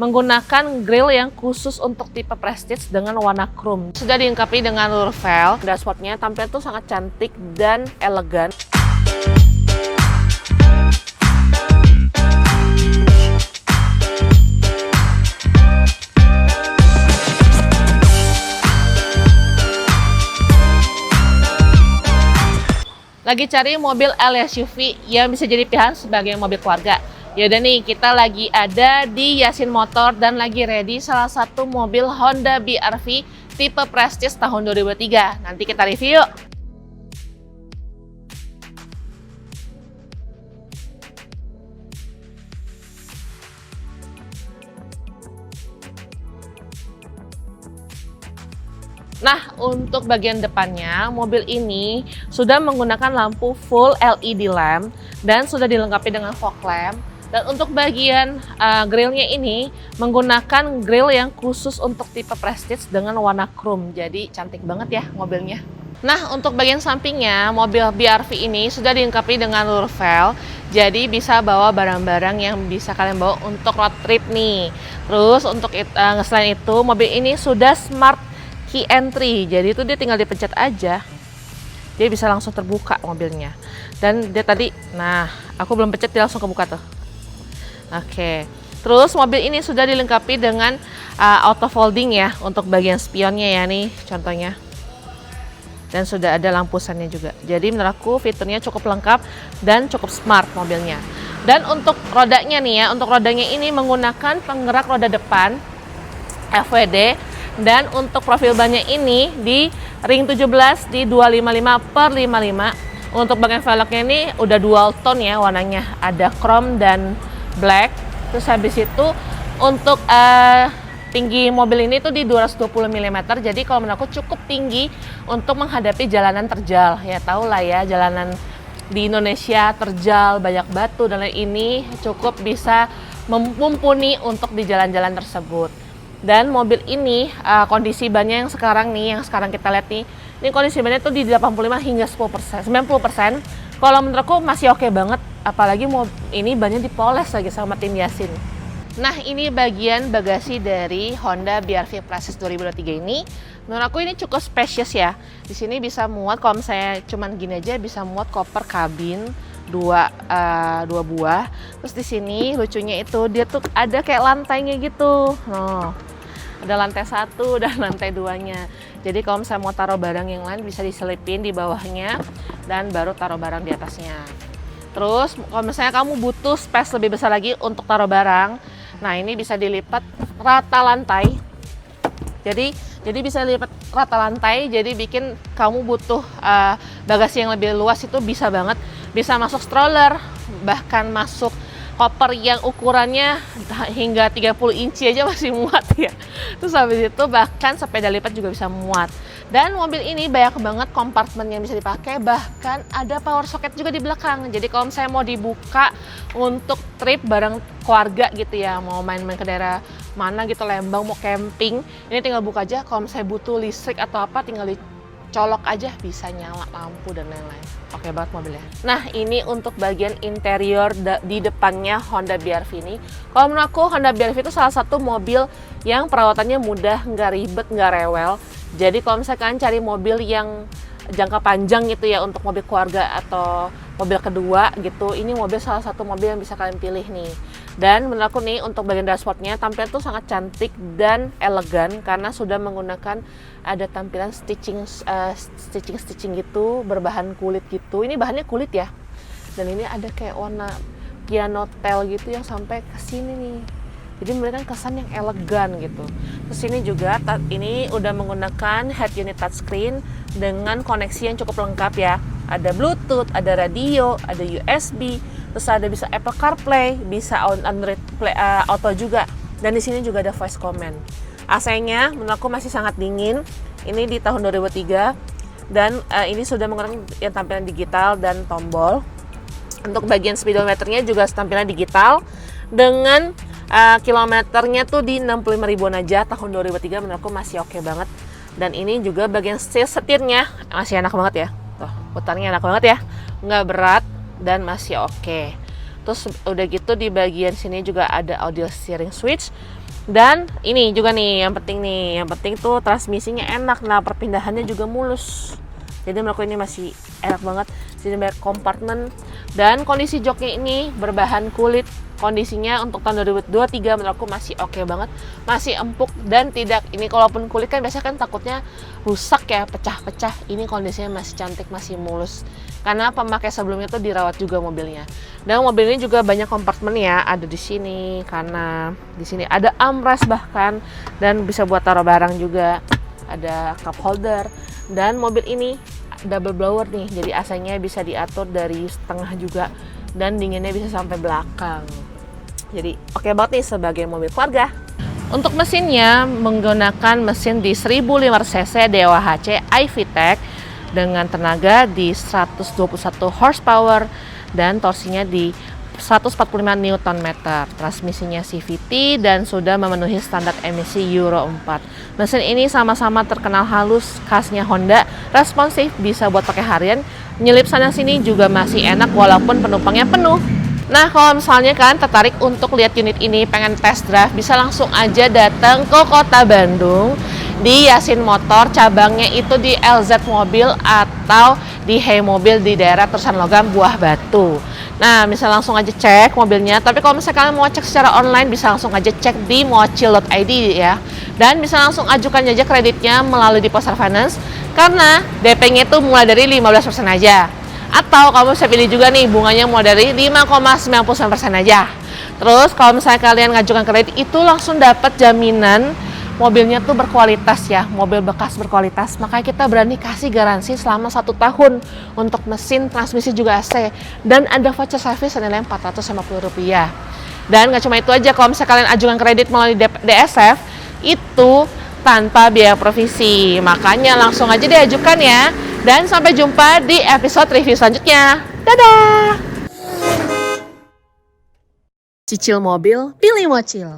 menggunakan grill yang khusus untuk tipe Prestige dengan warna chrome. Sudah dilengkapi dengan luar velg. Dashboardnya tampil tuh sangat cantik dan elegan. Lagi cari mobil LSUV yang bisa jadi pilihan sebagai mobil keluarga. Yaudah nih, kita lagi ada di Yasin Motor dan lagi ready salah satu mobil Honda BR-V tipe Prestige tahun 2003. Nanti kita review yuk. Nah, untuk bagian depannya, mobil ini sudah menggunakan lampu full LED lamp dan sudah dilengkapi dengan fog lamp. Dan untuk bagian grillnya ini menggunakan grill yang khusus untuk tipe Prestige dengan warna chrome. Jadi cantik banget ya mobilnya. Nah, untuk bagian sampingnya, mobil BR-V ini sudah dilengkapi dengan luar velg. Jadi bisa bawa barang-barang yang bisa kalian bawa untuk road trip nih. Terus untuk selain itu, mobil ini sudah smart key entry. Jadi itu dia tinggal dipencet aja. Dia bisa langsung terbuka mobilnya. Dan dia tadi, nah aku belum pencet dia langsung kebuka tuh. Oke, terus mobil ini sudah dilengkapi dengan auto folding ya untuk bagian spionnya ya nih contohnya. Dan sudah ada lampu sennya juga. Jadi menurut aku fiturnya cukup lengkap dan cukup smart mobilnya. Dan untuk rodanya nih ya, untuk rodanya ini menggunakan penggerak roda depan FWD. Dan untuk profil bannya ini di ring 17 di 255/55. Untuk bagian velgnya ini udah dual tone ya warnanya, ada chrome dan black. Terus habis itu untuk tinggi mobil ini tuh di 220 mm. Jadi kalau menurut aku cukup tinggi untuk menghadapi jalanan terjal. Ya tau lah ya, jalanan di Indonesia terjal, banyak batu dan lain ini cukup bisa mumpuni untuk di jalan-jalan tersebut. Dan mobil ini kondisi bannya yang sekarang kita lihat nih, ini kondisi bannya tuh di 85 hingga 10%, 90%. Kalau menurutku masih oke banget, apalagi ini bannya dipoles lagi sama tim Yasin. Nah, ini bagian bagasi dari Honda BR-V Prestige 2023 ini. Menurut aku ini cukup spacious ya. Di sini bisa muat, kalau misalnya cuman gini aja bisa muat koper kabin dua buah. Terus di sini lucunya itu dia tuh ada kayak lantainya gitu. Ada lantai 1 dan lantai 2-nya. Jadi kalau misalnya mau taruh barang yang lain bisa diselipin di bawahnya dan baru taruh barang di atasnya. Terus kalau misalnya kamu butuh space lebih besar lagi untuk taruh barang, nah ini bisa dilipat rata lantai. Jadi bisa lipat rata lantai, jadi bikin kamu butuh bagasi yang lebih luas itu bisa banget. Bisa masuk stroller, bahkan masuk koper yang ukurannya hingga 30 inci aja masih muat ya. Terus habis itu bahkan sepeda lipat juga bisa muat. Dan mobil ini banyak banget kompartemen yang bisa dipakai, bahkan ada power socket juga di belakang. Jadi kalau misalnya mau dibuka untuk trip bareng keluarga gitu ya, mau main-main ke daerah mana gitu, Lembang, mau camping, ini tinggal buka aja. Kalau misalnya butuh listrik atau apa tinggal dicolok aja, bisa nyala lampu dan lain-lain. Oke banget mobilnya. Nah, ini untuk bagian interior di depannya Honda BR-V ini. Kalau menurut aku Honda BR-V itu salah satu mobil yang perawatannya mudah, nggak ribet, nggak rewel. Jadi kalau misalnya kalian cari mobil yang jangka panjang gitu ya untuk mobil keluarga atau mobil kedua gitu, ini mobil salah satu mobil yang bisa kalian pilih nih. Dan menurut aku nih untuk bagian dashboardnya tampil tuh sangat cantik dan elegan karena sudah menggunakan ada tampilan stitching gitu berbahan kulit gitu. Ini bahannya kulit ya. Dan ini ada kayak warna piano tail gitu yang sampai ke sini nih. Jadi memberikan kesan yang elegan gitu. Terus ini juga ini udah menggunakan head unit touchscreen dengan koneksi yang cukup lengkap ya. Ada Bluetooth, ada radio, ada USB, terus ada bisa Apple CarPlay, bisa Android Auto juga. Dan di sini juga ada voice command. AC-nya menurut aku masih sangat dingin. Ini di tahun 2003 dan ini sudah menggunakan yang tampilan digital dan tombol. Untuk bagian speedometernya juga tampilan digital dengan kilometernya tuh di 65 ribuan aja tahun 2003. Menurutku masih oke banget. Dan ini juga bagian setirnya masih enak banget ya. Tuh, putarnya enak banget ya. Nggak berat dan masih oke. Terus udah gitu di bagian sini juga ada audio steering switch. Dan ini juga nih yang penting tuh transmisinya enak. Nah, perpindahannya juga mulus. Jadi menurutku ini masih enak banget. Sini banyak kompartemen dan kondisi joknya ini berbahan kulit. Kondisinya untuk tahun 2023 menurutku masih oke banget, masih empuk dan tidak, ini kalaupun kulit kan biasanya kan takutnya rusak ya, pecah-pecah. Ini kondisinya masih cantik, masih mulus. Karena pemakai sebelumnya tuh dirawat juga mobilnya. Dan mobil ini juga banyak kompartemen ya, ada di sini karena di sini ada armrest bahkan dan bisa buat taruh barang juga. Ada cup holder dan mobil ini double blower nih, jadi AC-nya bisa diatur dari setengah juga dan dinginnya bisa sampai belakang. Jadi oke banget nih sebagai mobil keluarga. Untuk mesinnya menggunakan mesin di 1500 cc DOHC iVTEC dengan tenaga di 121 horsepower dan torsinya di 145 Nm. Transmisinya CVT dan sudah memenuhi standar emisi Euro 4. Mesin ini sama-sama terkenal halus, khasnya Honda, responsif, bisa buat pakai harian, nyelip sana sini juga masih enak walaupun penumpangnya penuh. Nah, kalau misalnya kan tertarik untuk lihat unit ini, pengen test drive, bisa langsung aja datang ke Kota Bandung di Yasin Motor, cabangnya itu di LZ Mobil atau di Hey Mobil di daerah Terusan Logam, Buah Batu. Nah, bisa langsung aja cek mobilnya, tapi kalau misalnya kalian mau cek secara online, bisa langsung aja cek di mochil.id ya. Dan bisa langsung ajukan aja kreditnya melalui Deposit Finance, karena DP-nya itu mulai dari 15% aja. Atau kamu bisa pilih juga nih bunganya mulai dari 5,99% aja. Terus kalau misalnya kalian ngajukan kredit itu langsung dapat jaminan mobilnya tuh berkualitas ya, mobil bekas berkualitas. Makanya kita berani kasih garansi selama 1 tahun untuk mesin, transmisi juga AC. Dan ada voucher service senilai Rp450. Dan nggak cuma itu aja, kalau misalnya kalian ajukan kredit melalui DSF itu tanpa biaya provisi. Makanya langsung aja diajukan ya. Dan sampai jumpa di episode review selanjutnya. Dadah! Cicil mobil, pilih mochil.